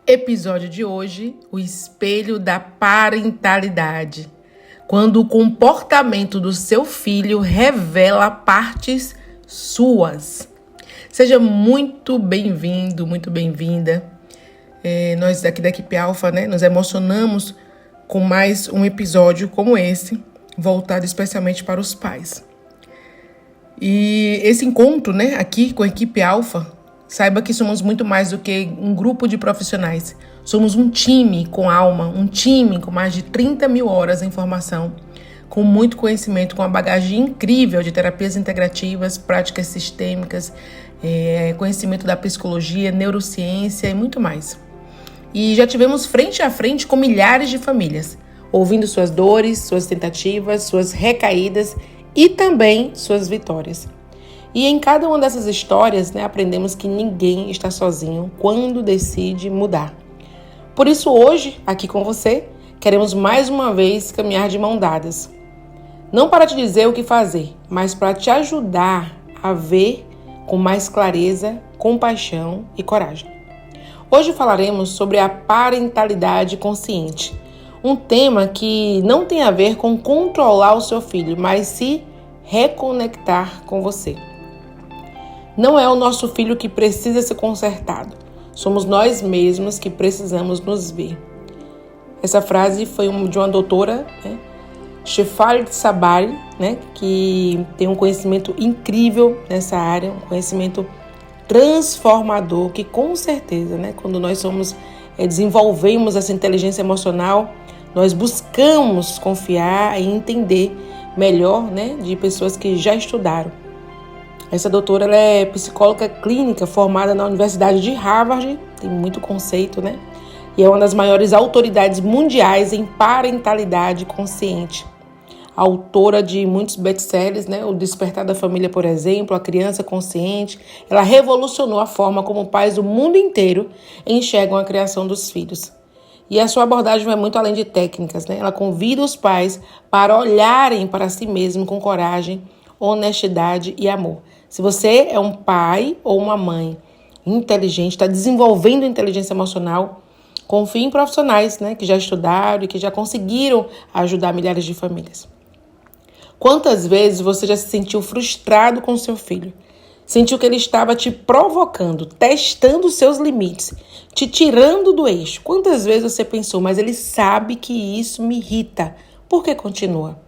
Episódio de hoje, o espelho da parentalidade. Quando o comportamento do seu filho revela partes suas. Seja muito bem-vindo, muito bem-vinda. Nós aqui da equipe Alfa, nos emocionamos com mais um episódio como esse, voltado especialmente para os pais. E esse encontro, aqui com a equipe Alfa, saiba que somos muito mais do que um grupo de profissionais. Somos um time com alma, um time com mais de 30 mil horas em formação, com muito conhecimento, com uma bagagem incrível de terapias integrativas, práticas sistêmicas, conhecimento da psicologia, neurociência e muito mais. E já tivemos frente a frente com milhares de famílias, ouvindo suas dores, suas tentativas, suas recaídas e também suas vitórias. E em cada uma dessas histórias, aprendemos que ninguém está sozinho quando decide mudar. Por isso hoje, aqui com você, queremos mais uma vez caminhar de mão dadas. Não para te dizer o que fazer, mas para te ajudar a ver com mais clareza, compaixão e coragem. Hoje falaremos sobre a parentalidade consciente. Um tema que não tem a ver com controlar o seu filho, mas se reconectar com você. Não é o nosso filho que precisa ser consertado. Somos nós mesmos que precisamos nos ver. Essa frase foi de uma doutora, Shefali Tsabary, que tem um conhecimento incrível nessa área, um conhecimento transformador, que com certeza, quando nós desenvolvemos essa inteligência emocional, nós buscamos confiar e entender melhor, de pessoas que já estudaram. Essa doutora ela é psicóloga clínica formada na Universidade de Harvard, tem muito conceito, e é uma das maiores autoridades mundiais em parentalidade consciente. Autora de muitos best-sellers, O Despertar da Família, por exemplo, A Criança Consciente. Ela revolucionou a forma como pais do mundo inteiro enxergam a criação dos filhos. E a sua abordagem vai muito além de técnicas, Ela convida os pais para olharem para si mesmos com coragem, honestidade e amor. Se você é um pai ou uma mãe inteligente, está desenvolvendo inteligência emocional, confie em profissionais, que já estudaram e que já conseguiram ajudar milhares de famílias. Quantas vezes você já se sentiu frustrado com seu filho? Sentiu que ele estava te provocando, testando os seus limites, te tirando do eixo? Quantas vezes você pensou, mas ele sabe que isso me irrita, por que continua?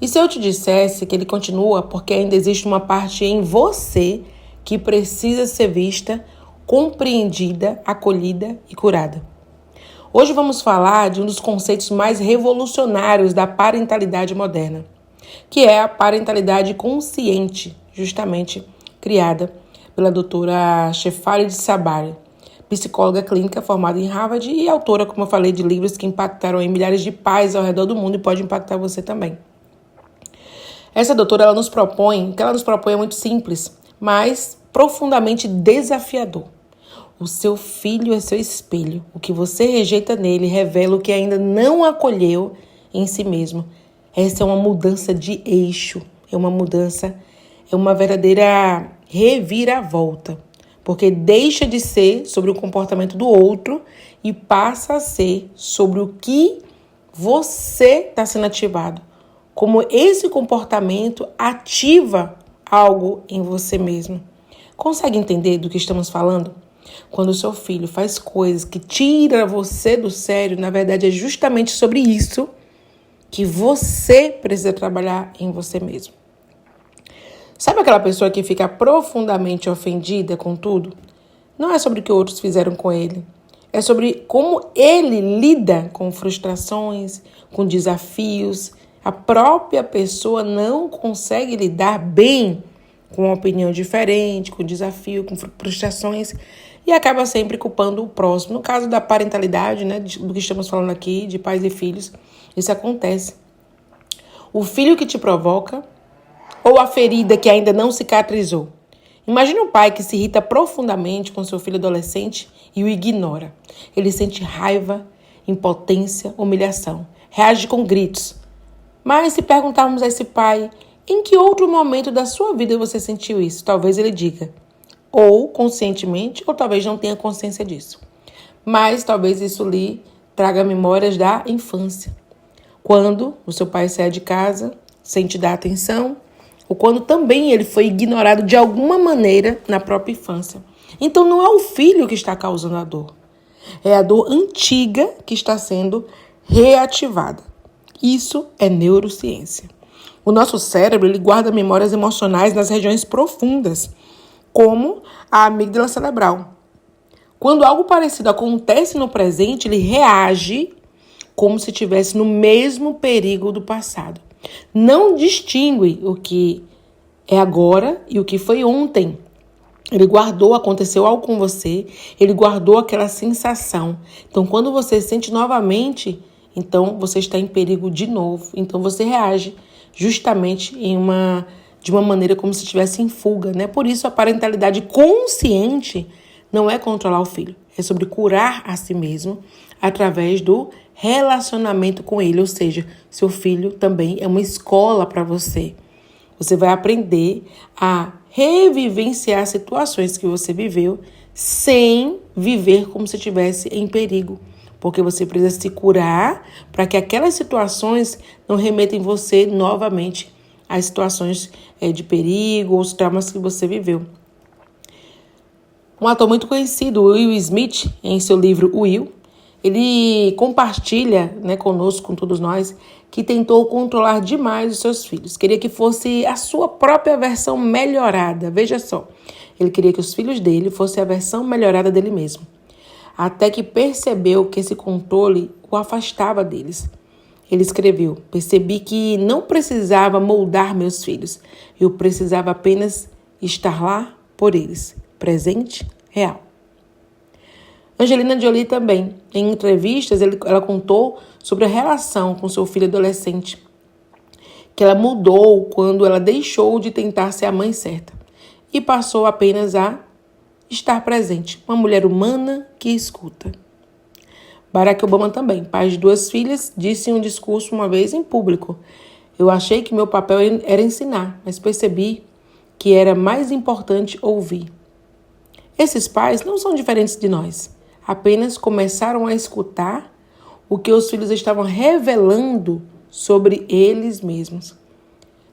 E se eu te dissesse que ele continua porque ainda existe uma parte em você que precisa ser vista, compreendida, acolhida e curada? Hoje vamos falar de um dos conceitos mais revolucionários da parentalidade moderna, que é a parentalidade consciente, justamente criada pela doutora Shefali Tsabary, psicóloga clínica formada em Harvard e autora, como eu falei, de livros que impactaram em milhares de pais ao redor do mundo e pode impactar você também. Essa doutora, o que ela nos propõe é muito simples, mas profundamente desafiador. O seu filho é seu espelho. O que você rejeita nele revela o que ainda não acolheu em si mesmo. Essa é uma mudança de eixo, é uma verdadeira reviravolta, porque deixa de ser sobre o comportamento do outro e passa a ser sobre o que você está sendo ativado. Como esse comportamento ativa algo em você mesmo. Consegue entender do que estamos falando? Quando o seu filho faz coisas que tira você do sério, na verdade é justamente sobre isso que você precisa trabalhar em você mesmo. Sabe aquela pessoa que fica profundamente ofendida com tudo? Não é sobre o que outros fizeram com ele. É sobre como ele lida com frustrações, com desafios. A própria pessoa não consegue lidar bem com uma opinião diferente, com desafio, com frustrações e acaba sempre culpando o próximo. No caso da parentalidade, do que estamos falando aqui, de pais e filhos, isso acontece. O filho que te provoca ou a ferida que ainda não cicatrizou. Imagine um pai que se irrita profundamente com seu filho adolescente e o ignora. Ele sente raiva, impotência, humilhação, reage com gritos. Mas se perguntarmos a esse pai, em que outro momento da sua vida você sentiu isso? Talvez ele diga, ou conscientemente, ou talvez não tenha consciência disso. mas talvez isso lhe traga memórias da infância. Quando o seu pai sai de casa sem te dar atenção, ou quando também ele foi ignorado de alguma maneira na própria infância. Então não é o filho que está causando a dor. É a dor antiga que está sendo reativada. Isso é neurociência. O nosso cérebro ele guarda memórias emocionais nas regiões profundas, como a amígdala cerebral. Quando algo parecido acontece no presente, ele reage como se estivesse no mesmo perigo do passado. Não distingue o que é agora e o que foi ontem. Ele guardou, aconteceu algo com você, ele guardou aquela sensação. Então, quando você sente novamente, então você está em perigo de novo. Então, você reage justamente de uma maneira como se estivesse em fuga, né? Por isso, a parentalidade consciente não é controlar o filho, é sobre curar a si mesmo através do relacionamento com ele. Ou seja, seu filho também é uma escola para você. Você vai aprender a revivenciar situações que você viveu sem viver como se estivesse em perigo. Porque você precisa se curar para que aquelas situações não remetam você novamente às situações de perigo ou os traumas que você viveu. Um ator muito conhecido, Will Smith, em seu livro Will, ele compartilha conosco, com todos nós, que tentou controlar demais os seus filhos. Queria que fosse a sua própria versão melhorada. Veja só, ele queria que os filhos dele fossem a versão melhorada dele mesmo. Até que percebeu que esse controle o afastava deles. Ele escreveu: percebi que não precisava moldar meus filhos. Eu precisava apenas estar lá por eles. Presente, real. Angelina Jolie também, em entrevistas, ela contou sobre a relação com seu filho adolescente, que ela mudou quando ela deixou de tentar ser a mãe certa e passou apenas a estar presente, uma mulher humana que escuta. Barack Obama também, pai de 2 filhas, disse em um discurso uma vez em público: eu achei que meu papel era ensinar, mas percebi que era mais importante ouvir. Esses pais não são diferentes de nós, apenas começaram a escutar o que os filhos estavam revelando sobre eles mesmos.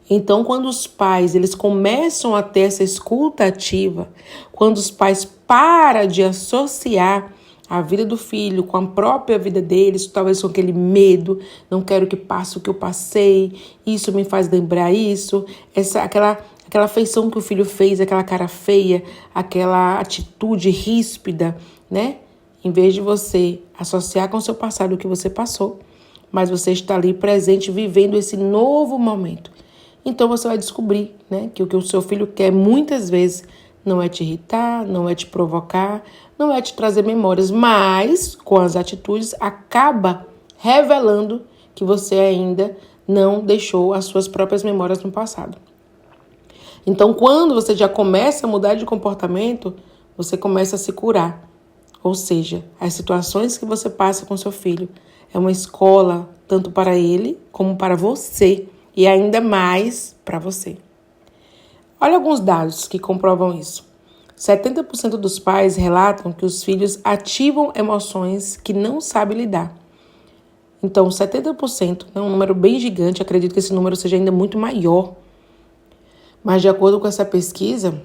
Então, quando os pais eles começam a ter essa escuta ativa, quando os pais param de associar a vida do filho com a própria vida deles, talvez com aquele medo, não quero que passe o que eu passei, isso me faz lembrar isso, aquela feição que o filho fez, aquela cara feia, aquela atitude ríspida, né? Em vez de você associar com o seu passado o que você passou, mas você está ali presente, vivendo esse novo momento. Então você vai descobrir, que o que o seu filho quer muitas vezes não é te irritar, não é te provocar, não é te trazer memórias, mas com as atitudes acaba revelando que você ainda não deixou as suas próprias memórias no passado. Então, quando você já começa a mudar de comportamento, você começa a se curar. Ou seja, as situações que você passa com seu filho é uma escola tanto para ele como para você e ainda mais para você. Olha alguns dados que comprovam isso. 70% dos pais relatam que os filhos ativam emoções que não sabem lidar. Então, 70% é um número bem gigante, acredito que esse número seja ainda muito maior. Mas, de acordo com essa pesquisa,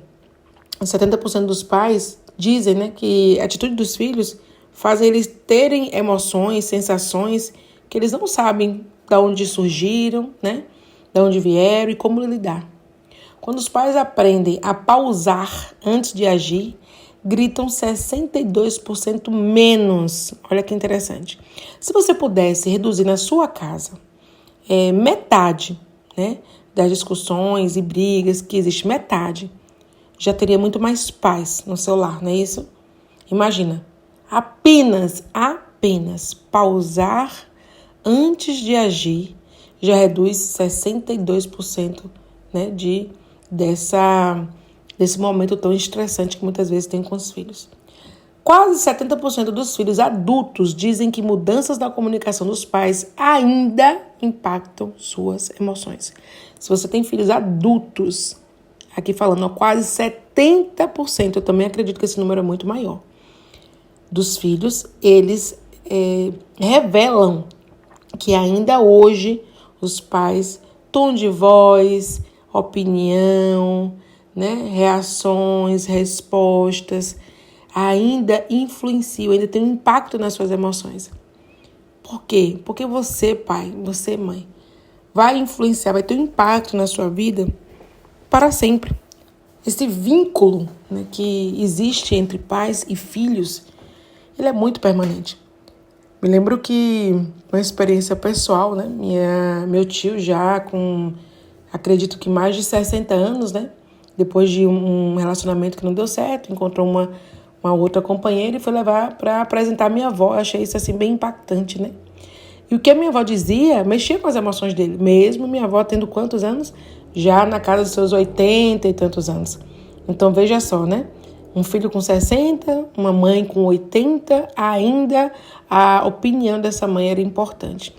70% dos pais dizem que a atitude dos filhos faz eles terem emoções, sensações que eles não sabem de onde surgiram, de onde vieram e como lidar. Quando os pais aprendem a pausar antes de agir, gritam 62% menos. Olha que interessante. Se você pudesse reduzir na sua casa metade, das discussões e brigas que existe, metade, já teria muito mais paz no seu lar, não é isso? Imagina, apenas pausar antes de agir já reduz 62%, desse momento tão estressante que muitas vezes tem com os filhos. Quase 70% dos filhos adultos dizem que mudanças na comunicação dos pais ainda impactam suas emoções. Se você tem filhos adultos, aqui falando quase 70%, eu também acredito que esse número é muito maior, dos filhos, eles revelam que ainda hoje os pais, tom de voz, opinião, né, reações, respostas, ainda influenciam, ainda tem um impacto nas suas emoções. Por quê? Porque você, pai, você, mãe, vai influenciar, vai ter um impacto na sua vida para sempre. Esse vínculo, né, que existe entre pais e filhos, ele é muito permanente. Me lembro que, uma experiência pessoal, né, meu tio já com, acredito que mais de 60 anos, né, depois de um relacionamento que não deu certo, encontrou uma outra companheira e foi levar para apresentar a minha avó. Eu achei isso assim bem impactante, né? E o que a minha avó dizia mexia com as emoções dele, mesmo minha avó tendo quantos anos? Já na casa dos seus 80 e tantos anos. Então veja só, né? Um filho com 60, uma mãe com 80, ainda a opinião dessa mãe era importante.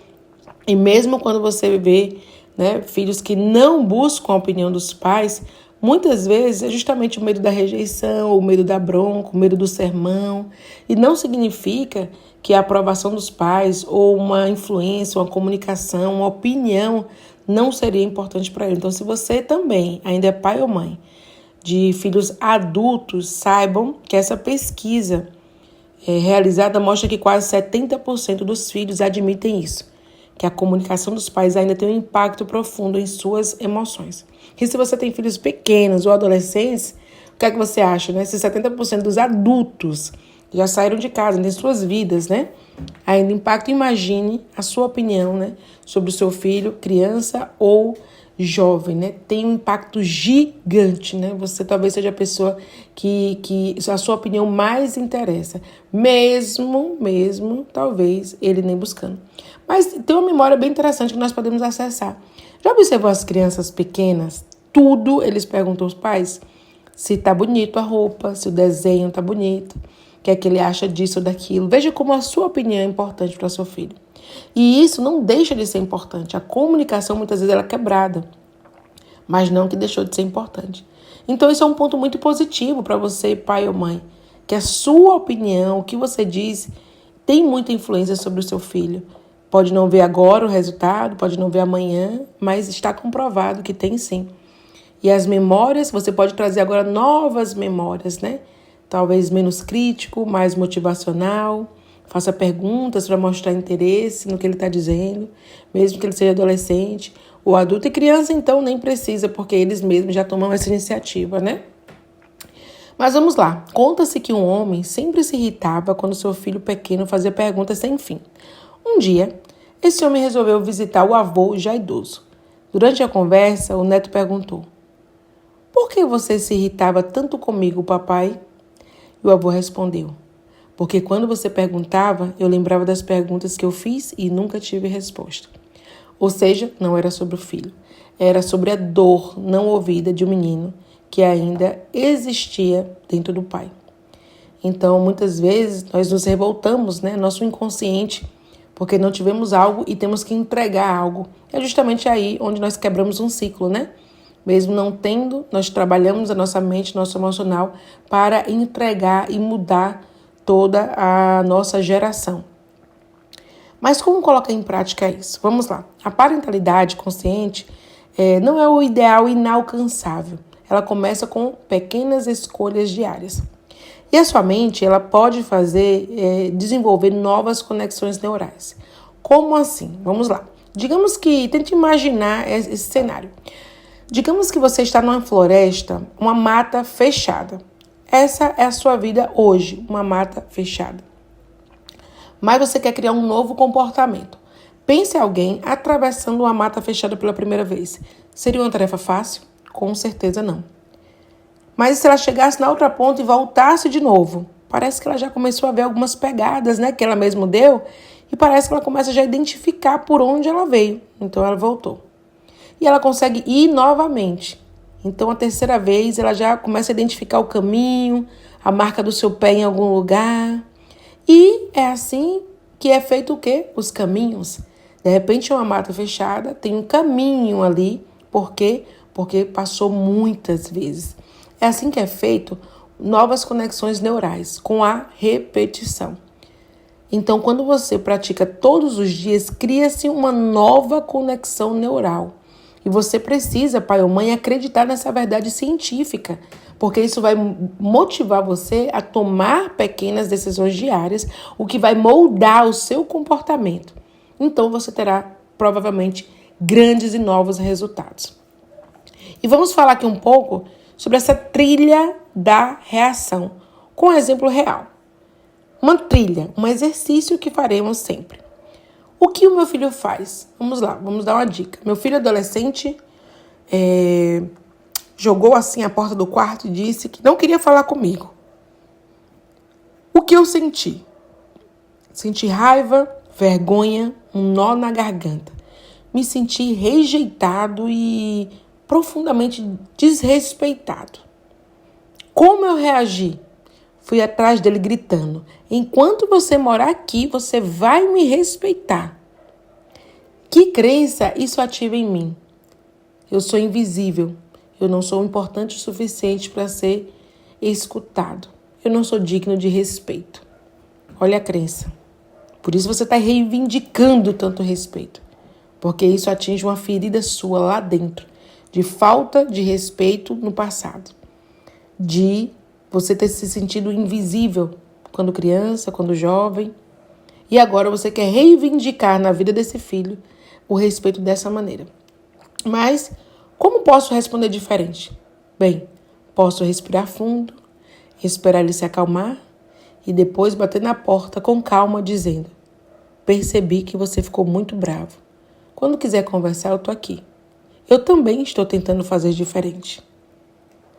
E mesmo quando você vê, né, filhos que não buscam a opinião dos pais, muitas vezes é justamente o medo da rejeição, o medo da bronca, o medo do sermão. E não significa que a aprovação dos pais ou uma influência, uma comunicação, uma opinião não seria importante para ele. Então, se você também ainda é pai ou mãe de filhos adultos, saibam que essa pesquisa realizada mostra que quase 70% dos filhos admitem isso, que a comunicação dos pais ainda tem um impacto profundo em suas emoções. E se você tem filhos pequenos ou adolescentes, o que é que você acha, né? Se 70% dos adultos já saíram de casa, tem suas vidas, né? Ainda impacta, imagine a sua opinião, né, sobre o seu filho, criança ou jovem, né? Tem um impacto gigante, né? Você talvez seja a pessoa que a sua opinião mais interessa, mesmo, talvez, ele nem buscando. Mas tem uma memória bem interessante que nós podemos acessar. Já observou as crianças pequenas? Tudo eles perguntam aos pais se tá bonito a roupa, se o desenho tá bonito, o que é que ele acha disso ou daquilo. Veja como a sua opinião é importante para seu filho. E isso não deixa de ser importante. A comunicação, muitas vezes, ela é quebrada, mas não que deixou de ser importante. Então, isso é um ponto muito positivo para você, pai ou mãe, que a sua opinião, o que você diz, tem muita influência sobre o seu filho. Pode não ver agora o resultado, pode não ver amanhã, mas está comprovado que tem sim. E as memórias, você pode trazer agora novas memórias, né? Talvez menos crítico, mais motivacional. Faça perguntas para mostrar interesse no que ele está dizendo, mesmo que ele seja adolescente. O adulto e criança, então, nem precisa, porque eles mesmos já tomam essa iniciativa, né? Mas vamos lá. Conta-se que um homem sempre se irritava quando seu filho pequeno fazia perguntas sem fim. Um dia, esse homem resolveu visitar o avô já idoso. Durante a conversa, o neto perguntou: "Por que você se irritava tanto comigo, papai?" E o avô respondeu: "Porque quando você perguntava, eu lembrava das perguntas que eu fiz e nunca tive resposta." Ou seja, não era sobre o filho. Era sobre a dor não ouvida de um menino que ainda existia dentro do pai. Então, muitas vezes, nós nos revoltamos, né? Nosso inconsciente, porque não tivemos algo e temos que entregar algo. É justamente aí onde nós quebramos um ciclo, né? Mesmo não tendo, nós trabalhamos a nossa mente, nosso emocional, para entregar e mudar toda a nossa geração. Mas como colocar em prática isso? Vamos lá. A parentalidade consciente não é o ideal inalcançável. Ela começa com pequenas escolhas diárias. E a sua mente, ela pode desenvolver novas conexões neurais. Como assim? Vamos lá. Digamos que, tente imaginar esse cenário. Digamos que você está numa floresta, uma mata fechada. Essa é a sua vida hoje, uma mata fechada. Mas você quer criar um novo comportamento. Pense em alguém atravessando uma mata fechada pela primeira vez. Seria uma tarefa fácil? Com certeza não. Mas se ela chegasse na outra ponta e voltasse de novo, parece que ela já começou a ver algumas pegadas, né, que ela mesma deu, e parece que ela começa já a identificar por onde ela veio. Então ela voltou. E ela consegue ir novamente. Então a terceira vez ela já começa a identificar o caminho, a marca do seu pé em algum lugar. E é assim que é feito o quê? Os caminhos. De repente é uma mata fechada, tem um caminho ali. Por quê? Porque passou muitas vezes. É assim que é feito novas conexões neurais com a repetição. Então, quando você pratica todos os dias, cria-se uma nova conexão neural. E você precisa, pai ou mãe, acreditar nessa verdade científica, porque isso vai motivar você a tomar pequenas decisões diárias, o que vai moldar o seu comportamento. Então, você terá, provavelmente, grandes e novos resultados. E vamos falar aqui um pouco sobre essa trilha da reação, com um exemplo real. Uma trilha, um exercício que faremos sempre. O que o meu filho faz? Vamos lá, vamos dar uma dica. Meu filho adolescente jogou assim a porta do quarto e disse que não queria falar comigo. O que eu senti? Senti raiva, vergonha, um nó na garganta. Me senti rejeitado e profundamente desrespeitado. Como eu reagi? Fui atrás dele gritando: enquanto você morar aqui, você vai me respeitar. Que crença isso ativa em mim? Eu sou invisível. Eu não sou importante o suficiente para ser escutado. Eu não sou digno de respeito. Olha a crença. Por isso você está reivindicando tanto respeito. Porque isso atinge uma ferida sua lá dentro, de falta de respeito no passado. De você ter se sentido invisível quando criança, quando jovem. E agora você quer reivindicar na vida desse filho o respeito dessa maneira. Mas como posso responder diferente? Bem, posso respirar fundo, esperar ele se acalmar e depois bater na porta com calma dizendo: percebi que você ficou muito bravo. Quando quiser conversar, eu tô aqui. Eu também estou tentando fazer diferente.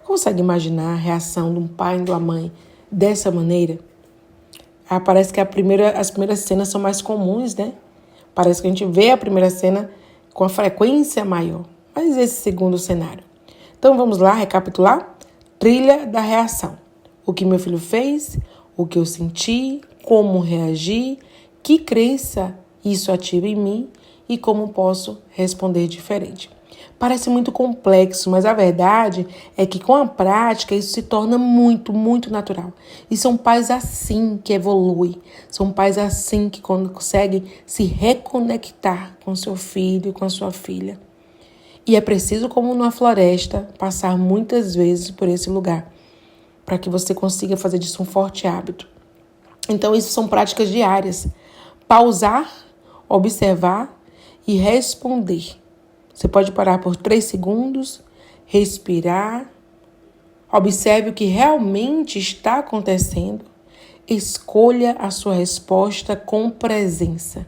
Consegue imaginar a reação de um pai e de uma mãe dessa maneira? Parece que as primeiras cenas são mais comuns, né? Parece que a gente vê a primeira cena com a frequência maior. Mas esse segundo cenário. Então vamos lá recapitular? Trilha da reação. O que meu filho fez, o que eu senti, como reagi, que crença isso ativa em mim e como posso responder diferente. Parece muito complexo, mas a verdade é que com a prática isso se torna muito, muito natural. E são pais assim que evoluem, são pais assim que conseguem se reconectar com seu filho, com a sua filha. E é preciso, como numa floresta, passar muitas vezes por esse lugar, para que você consiga fazer disso um forte hábito. Então, isso são práticas diárias. Pausar, observar e responder. Você pode parar por 3 segundos, respirar, observe o que realmente está acontecendo, escolha a sua resposta com presença.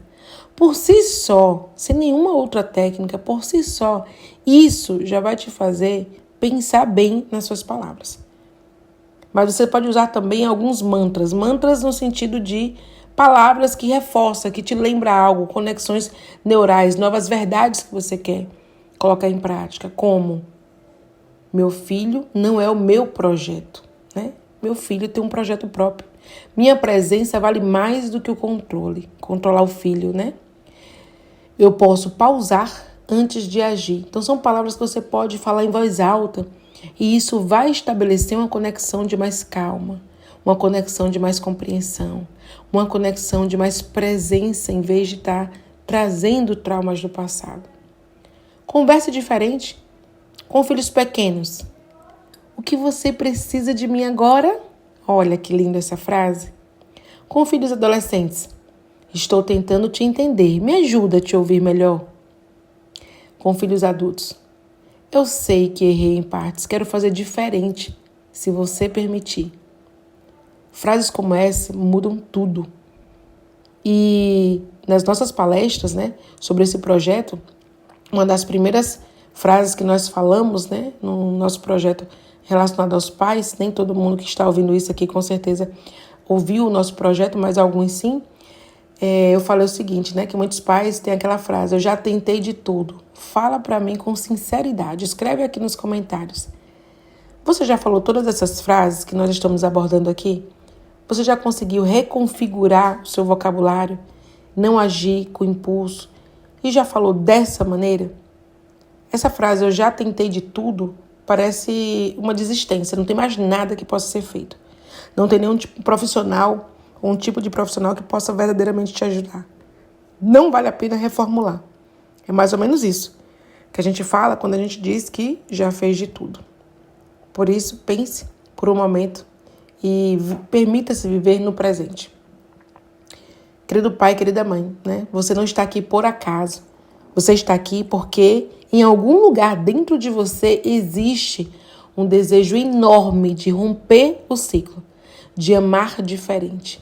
Por si só, sem nenhuma outra técnica, por si só, isso já vai te fazer pensar bem nas suas palavras. Mas você pode usar também alguns mantras. Mantras no sentido de palavras que reforçam, que te lembram algo, conexões neurais, novas verdades que você quer colocar em prática, como: meu filho não é o meu projeto, né? Meu filho tem um projeto próprio. Minha presença vale mais do que o controle, controlar o filho, né? Eu posso pausar antes de agir. Então são palavras que você pode falar em voz alta e isso vai estabelecer uma conexão de mais calma, uma conexão de mais compreensão, uma conexão de mais presença em vez de estar trazendo traumas do passado. Converse diferente com filhos pequenos. O que você precisa de mim agora? Olha que linda essa frase. Com filhos adolescentes. Estou tentando te entender. Me ajuda a te ouvir melhor. Com filhos adultos. Eu sei que errei em partes. Quero fazer diferente, se você permitir. Frases como essa mudam tudo. E nas nossas palestras, né, sobre esse projeto, uma das primeiras frases que nós falamos, né, no nosso projeto relacionado aos pais, nem todo mundo que está ouvindo isso aqui com certeza ouviu o nosso projeto, mas alguns sim. Eu falei o seguinte, né, que muitos pais têm aquela frase: eu já tentei de tudo. Fala para mim com sinceridade. Escreve aqui nos comentários. Você já falou todas essas frases que nós estamos abordando aqui? Você já conseguiu reconfigurar o seu vocabulário, não agir com impulso e já falou dessa maneira? Essa frase, eu já tentei de tudo, parece uma desistência, não tem mais nada que possa ser feito. Não tem nenhum tipo profissional, ou um tipo de profissional que possa verdadeiramente te ajudar. Não vale a pena reformular. É mais ou menos isso que a gente fala quando a gente diz que já fez de tudo. Por isso, pense por um momento e permita-se viver no presente. Querido pai, querida mãe, né? Você não está aqui por acaso. Você está aqui porque em algum lugar dentro de você existe um desejo enorme de romper o ciclo, de amar diferente,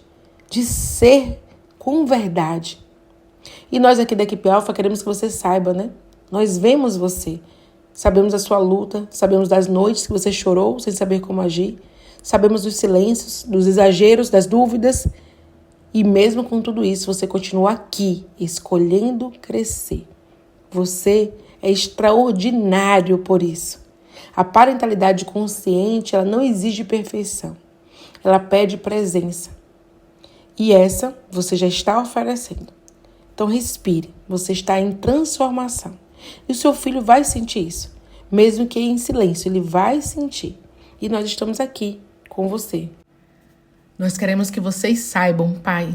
de ser com verdade. E nós aqui da Equipe Alfa queremos que você saiba, né? Nós vemos você. Sabemos da sua luta, sabemos das noites que você chorou sem saber como agir, sabemos dos silêncios, dos exageros, das dúvidas. E mesmo com tudo isso, você continua aqui, escolhendo crescer. Você é extraordinário por isso. A parentalidade consciente, ela não exige perfeição. Ela pede presença. E essa você já está oferecendo. Então respire, você está em transformação. E o seu filho vai sentir isso. Mesmo que em silêncio, ele vai sentir. E nós estamos aqui com você. Nós queremos que vocês saibam, pai,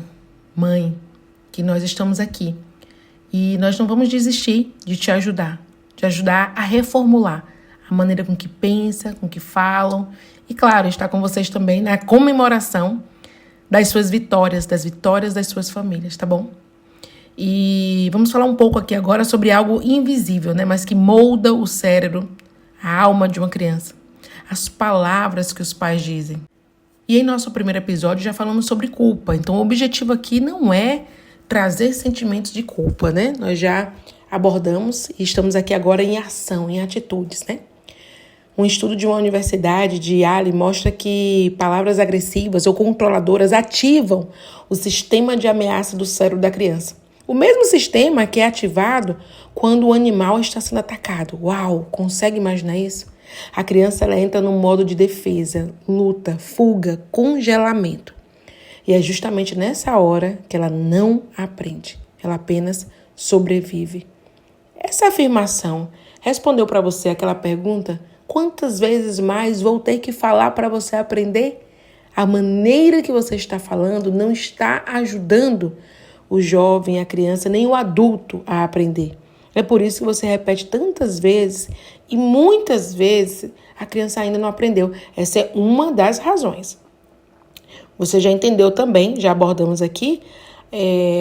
mãe, que nós estamos aqui. E nós não vamos desistir de te ajudar a reformular a maneira com que pensa, com que falam. E claro, estar com vocês também na comemoração das suas vitórias, das vitórias das suas famílias, tá bom? E vamos falar um pouco aqui agora sobre algo invisível, né? Mas que molda o cérebro, a alma de uma criança. As palavras que os pais dizem. E em nosso primeiro episódio já falamos sobre culpa. Então o objetivo aqui não é trazer sentimentos de culpa, né? Nós já abordamos e estamos aqui agora em ação, em atitudes, né? Um estudo de uma universidade de Yale mostra que palavras agressivas ou controladoras ativam o sistema de ameaça do cérebro da criança. O mesmo sistema que é ativado quando o animal está sendo atacado. Uau, consegue imaginar isso? A criança ela entra no modo de defesa, luta, fuga, congelamento. E é justamente nessa hora que ela não aprende. Ela apenas sobrevive. Essa afirmação respondeu para você aquela pergunta: quantas vezes mais vou ter que falar para você aprender? A maneira que você está falando não está ajudando o jovem, a criança, nem o adulto a aprender. É por isso que você repete tantas vezes e muitas vezes a criança ainda não aprendeu. Essa é uma das razões. Você já entendeu também, já abordamos aqui,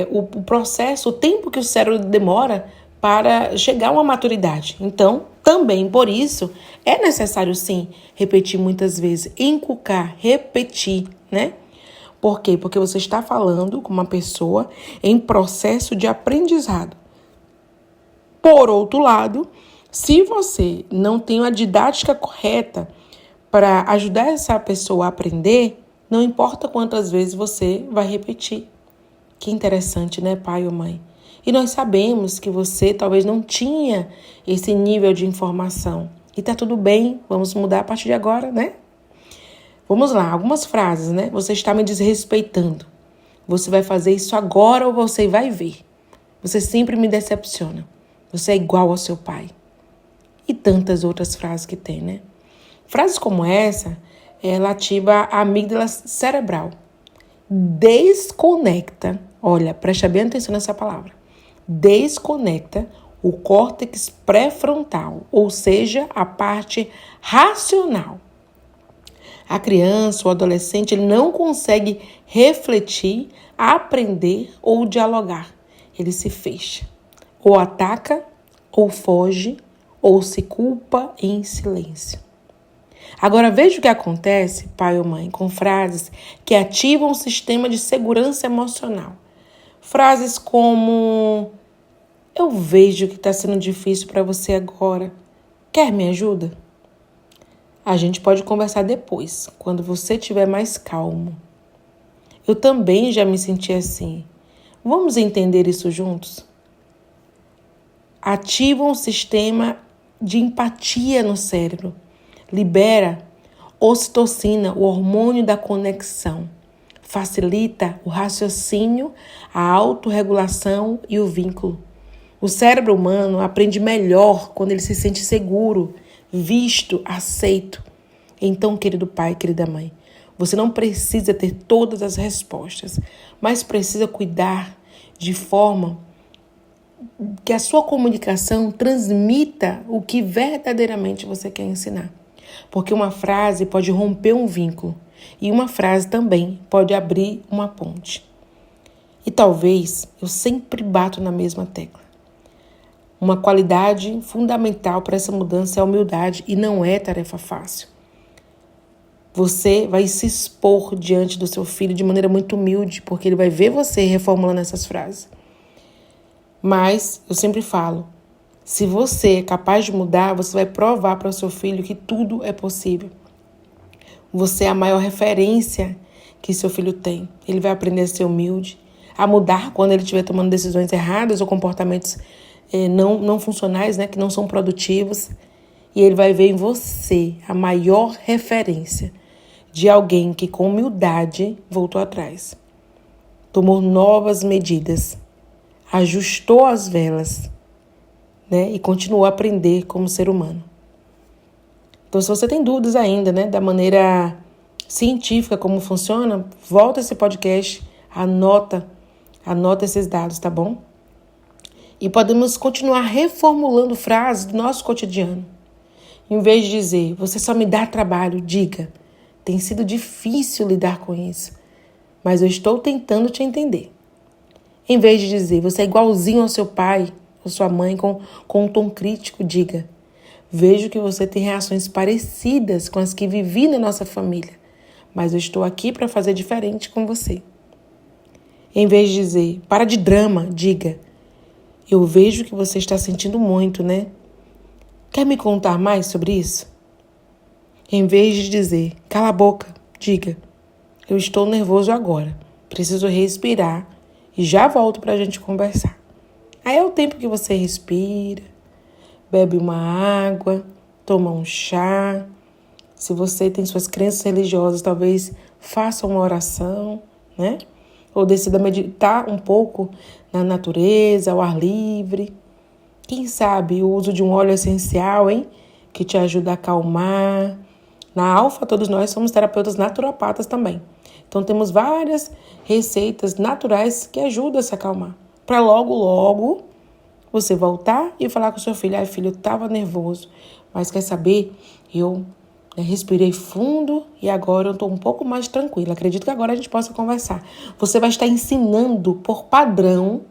o processo, o tempo que o cérebro demora para chegar a uma maturidade. Então, também por isso, é necessário sim repetir muitas vezes, inculcar, repetir, né? Por quê? Porque você está falando com uma pessoa em processo de aprendizado. Por outro lado, se você não tem a didática correta para ajudar essa pessoa a aprender, não importa quantas vezes você vai repetir. Que interessante, né, pai ou mãe? E nós sabemos que você talvez não tinha esse nível de informação. E tá tudo bem, vamos mudar a partir de agora, né? Vamos lá, algumas frases, né? Você está me desrespeitando. Você vai fazer isso agora ou você vai ver. Você sempre me decepciona. Você é igual ao seu pai. E tantas outras frases que tem, né? Frases como essa, ela ativa a amígdala cerebral. Desconecta, olha, presta bem atenção nessa palavra. Desconecta o córtex pré-frontal, ou seja, a parte racional. A criança, o adolescente, ele não consegue refletir, aprender ou dialogar. Ele se fecha. Ou ataca, ou foge, ou se culpa em silêncio. Agora veja o que acontece, pai ou mãe, com frases que ativam o sistema de segurança emocional. Frases como: eu vejo que está sendo difícil para você agora. Quer me ajuda? A gente pode conversar depois, quando você estiver mais calmo. Eu também já me senti assim. Vamos entender isso juntos? Ativam o sistema de empatia no cérebro. Libera ocitocina, o hormônio da conexão. Facilita o raciocínio, a autorregulação e o vínculo. O cérebro humano aprende melhor quando ele se sente seguro, visto, aceito. Então, querido pai, querida mãe, você não precisa ter todas as respostas, mas precisa cuidar de forma que a sua comunicação transmita o que verdadeiramente você quer ensinar. Porque uma frase pode romper um vínculo e uma frase também pode abrir uma ponte. E talvez eu sempre bato na mesma tecla. Uma qualidade fundamental para essa mudança é a humildade e não é tarefa fácil. Você vai se expor diante do seu filho de maneira muito humilde, porque ele vai ver você reformulando essas frases. Mas eu sempre falo, se você é capaz de mudar, você vai provar para o seu filho que tudo é possível. Você é a maior referência que seu filho tem. Ele vai aprender a ser humilde, a mudar quando ele estiver tomando decisões erradas ou comportamentos não funcionais, né, que não são produtivos. E ele vai ver em você a maior referência de alguém que com humildade voltou atrás. Tomou novas medidas, ajustou as velas, né, e continuou a aprender como ser humano. Então, se você tem dúvidas ainda, né, da maneira científica como funciona, volta esse podcast, anota esses dados, tá bom? E podemos continuar reformulando frases do nosso cotidiano. Em vez de dizer, você só me dá trabalho, diga, tem sido difícil lidar com isso, mas eu estou tentando te entender. Em vez de dizer, você é igualzinho ao seu pai ou sua mãe com um tom crítico, diga, vejo que você tem reações parecidas com as que vivi na nossa família, mas eu estou aqui para fazer diferente com você. Em vez de dizer, para de drama, diga, eu vejo que você está sentindo muito, né? Quer me contar mais sobre isso? Em vez de dizer, cala a boca, diga, eu estou nervoso agora, preciso respirar e já volto para a gente conversar. Aí é o tempo que você respira, bebe uma água, toma um chá. Se você tem suas crenças religiosas, talvez faça uma oração, né? Ou decida meditar um pouco na natureza, ao ar livre. Quem sabe o uso de um óleo essencial, hein? Que te ajuda a acalmar. Na Alfa, todos nós somos terapeutas naturopatas também. Então, temos várias receitas naturais que ajudam a se acalmar. Para logo você voltar e falar com o seu filho. Ai, filho, eu estava nervoso, mas quer saber? Eu respirei fundo e agora eu estou um pouco mais tranquila. Acredito que agora a gente possa conversar. Você vai estar ensinando por padrão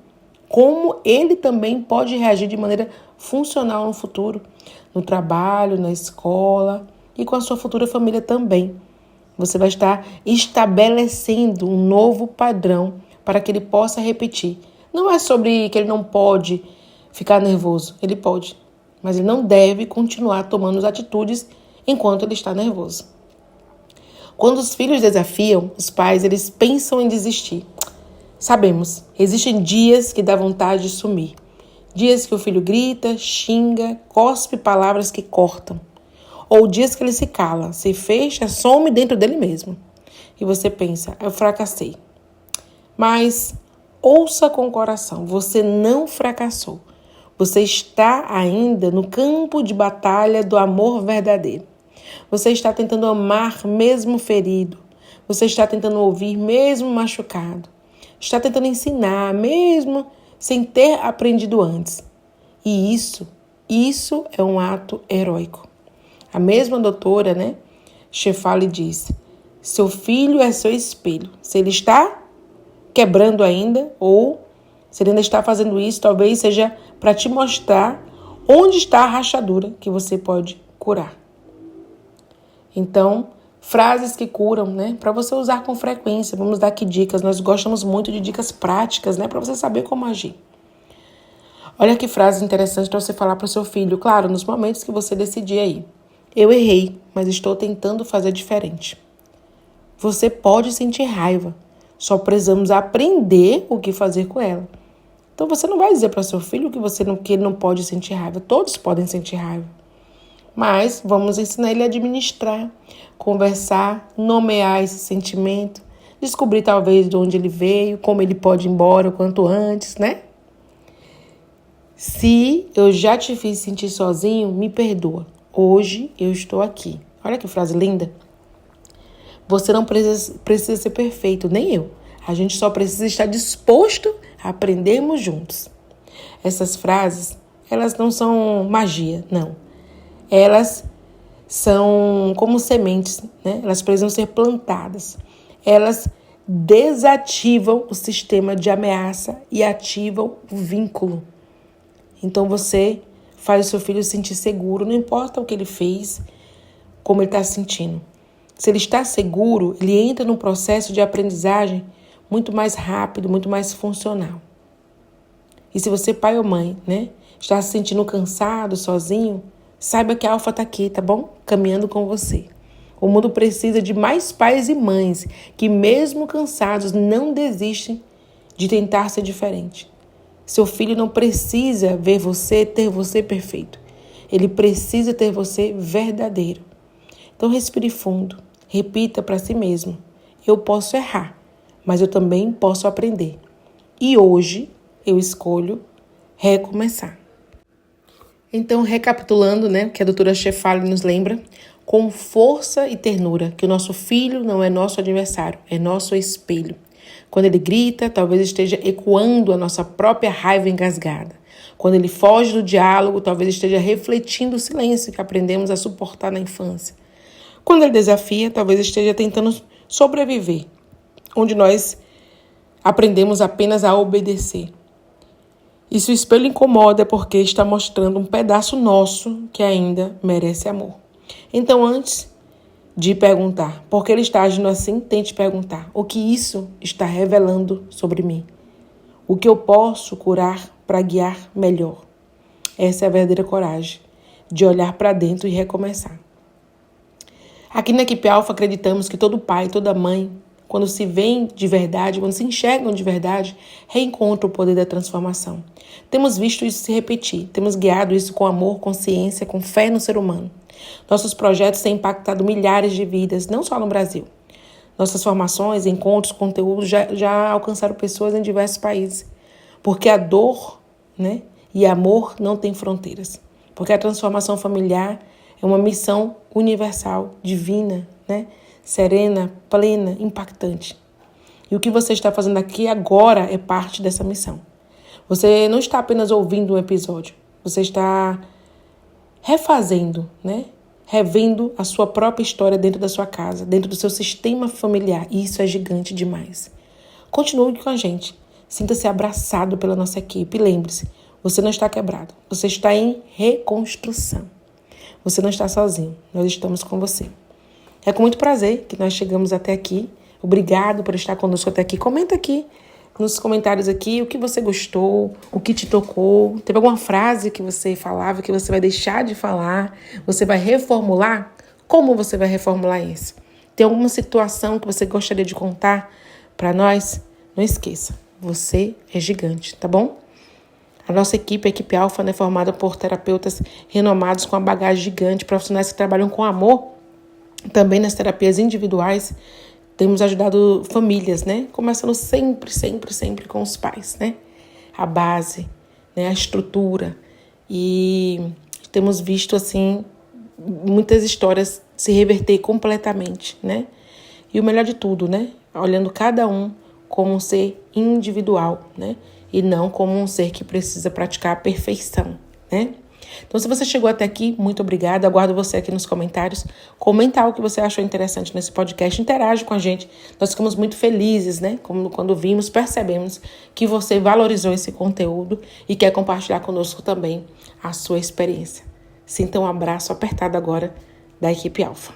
como ele também pode reagir de maneira funcional no futuro, no trabalho, na escola e com a sua futura família também. Você vai estar estabelecendo um novo padrão para que ele possa repetir. Não é sobre que ele não pode ficar nervoso. Ele pode, mas ele não deve continuar tomando as atitudes enquanto ele está nervoso. Quando os filhos desafiam, os pais eles pensam em desistir. Sabemos, existem dias que dá vontade de sumir. Dias que o filho grita, xinga, cospe palavras que cortam. Ou dias que ele se cala, se fecha, some dentro dele mesmo. E você pensa, eu fracassei. Mas ouça com o coração, você não fracassou. Você está ainda no campo de batalha do amor verdadeiro. Você está tentando amar mesmo ferido. Você está tentando ouvir mesmo machucado. Está tentando ensinar mesmo sem ter aprendido antes. E isso é um ato heróico. A mesma doutora, Shefali diz, seu filho é seu espelho. Se ele está quebrando ainda, ou se ele ainda está fazendo isso, talvez seja para te mostrar onde está a rachadura que você pode curar. Então, frases que curam, para você usar com frequência. Vamos dar aqui dicas. Nós gostamos muito de dicas práticas, para você saber como agir. Olha que frase interessante para você falar para o seu filho. Claro, nos momentos que você decidir aí. Eu errei, mas estou tentando fazer diferente. Você pode sentir raiva. Só precisamos aprender o que fazer com ela. Então, você não vai dizer para seu filho que ele não pode sentir raiva. Todos podem sentir raiva. Mas vamos ensinar ele a administrar, conversar, nomear esse sentimento, descobrir talvez de onde ele veio, como ele pode ir embora o quanto antes, Se eu já te fiz sentir sozinho, me perdoa. Hoje eu estou aqui. Olha que frase linda. Você não precisa ser perfeito, nem eu. A gente só precisa estar disposto a aprendermos juntos. Essas frases, elas não são magia, não. Elas são como sementes, né? Elas precisam ser plantadas. Elas desativam o sistema de ameaça e ativam o vínculo. Então você faz o seu filho se sentir seguro, não importa o que ele fez, como ele está se sentindo. Se ele está seguro, ele entra num processo de aprendizagem muito mais rápido, muito mais funcional. E se você, pai ou mãe, né, está se sentindo cansado, sozinho, saiba que a Alfa está aqui, tá bom? Caminhando com você. O mundo precisa de mais pais e mães que, mesmo cansados, não desistem de tentar ser diferente. Seu filho não precisa ver você, ter você perfeito. Ele precisa ter você verdadeiro. Então respire fundo, repita para si mesmo. Eu posso errar, mas eu também posso aprender. E hoje eu escolho recomeçar. Então, recapitulando, né, que a doutora Shefali nos lembra, com força e ternura, que o nosso filho não é nosso adversário, é nosso espelho. Quando ele grita, talvez esteja ecoando a nossa própria raiva engasgada. Quando ele foge do diálogo, talvez esteja refletindo o silêncio que aprendemos a suportar na infância. Quando ele desafia, talvez esteja tentando sobreviver, onde nós aprendemos apenas a obedecer. E se o espelho incomoda é porque está mostrando um pedaço nosso que ainda merece amor. Então, antes de perguntar por que ele está agindo assim, tente perguntar o que isso está revelando sobre mim. O que eu posso curar para guiar melhor. Essa é a verdadeira coragem de olhar para dentro e recomeçar. Aqui na equipe Alfa acreditamos que todo pai, toda mãe, quando se veem de verdade, quando se enxergam de verdade, reencontram o poder da transformação. Temos visto isso se repetir, temos guiado isso com amor, consciência, com fé no ser humano. Nossos projetos têm impactado milhares de vidas, não só no Brasil. Nossas formações, encontros, conteúdos já alcançaram pessoas em diversos países. Porque a dor, né, e amor não têm fronteiras. Porque a transformação familiar é uma missão universal, divina, né? Serena, plena, impactante. E o que você está fazendo aqui agora é parte dessa missão. Você não está apenas ouvindo um episódio, você está refazendo, né? Revendo a sua própria história dentro da sua casa, dentro do seu sistema familiar. E isso é gigante demais. Continue com a gente. Sinta-se abraçado pela nossa equipe. E lembre-se, você não está quebrado. Você está em reconstrução. Você não está sozinho. Nós estamos com você. É com muito prazer que nós chegamos até aqui. Obrigado por estar conosco até aqui. Comenta aqui nos comentários aqui o que você gostou, o que te tocou. Teve alguma frase que você falava que você vai deixar de falar? Você vai reformular? Como você vai reformular isso? Tem alguma situação que você gostaria de contar para nós? Não esqueça, você é gigante, tá bom? A nossa equipe, a equipe Alfa, é formada por terapeutas renomados com uma bagagem gigante, profissionais que trabalham com amor. Também nas terapias individuais, temos ajudado famílias, né? Começando sempre com os pais, né? A base, né? A estrutura. E temos visto, assim, muitas histórias se reverter completamente, né? E o melhor de tudo, né? Olhando cada um como um ser individual, né? E não como um ser que precisa praticar a perfeição, né? Então, se você chegou até aqui, muito obrigada. Aguardo você aqui nos comentários. Comenta o que você achou interessante nesse podcast. Interage com a gente. Nós ficamos muito felizes, né? Quando vimos, percebemos que você valorizou esse conteúdo e quer compartilhar conosco também a sua experiência. Sinta um abraço apertado agora da equipe Alfa.